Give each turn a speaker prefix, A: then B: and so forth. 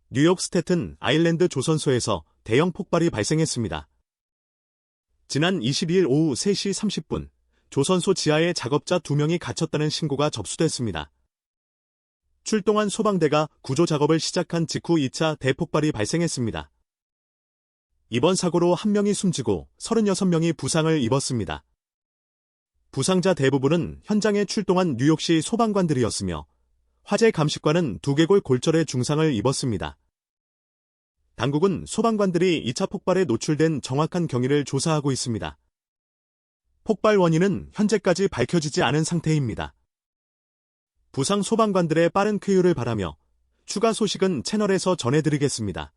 A: 뉴욕 스태튼 아일랜드 조선소에서 대형 폭발이 발생했습니다. 지난 22일 오후 3시 30분, 조선소 지하에 작업자 2명이 갇혔다는 신고가 접수됐습니다. 출동한 소방대가 구조 작업을 시작한 직후 2차 대폭발이 발생했습니다. 이번 사고로 1명이 숨지고 36명이 부상을 입었습니다. 부상자 대부분은 현장에 출동한 뉴욕시 소방관들이었으며 화재 감식관은 두개골 골절의 중상을 입었습니다. 당국은 소방관들이 2차 폭발에 노출된 정확한 경위를 조사하고 있습니다. 폭발 원인은 현재까지 밝혀지지 않은 상태입니다. 부상 소방관들의 빠른 쾌유를 바라며 추가 소식은 채널에서 전해드리겠습니다.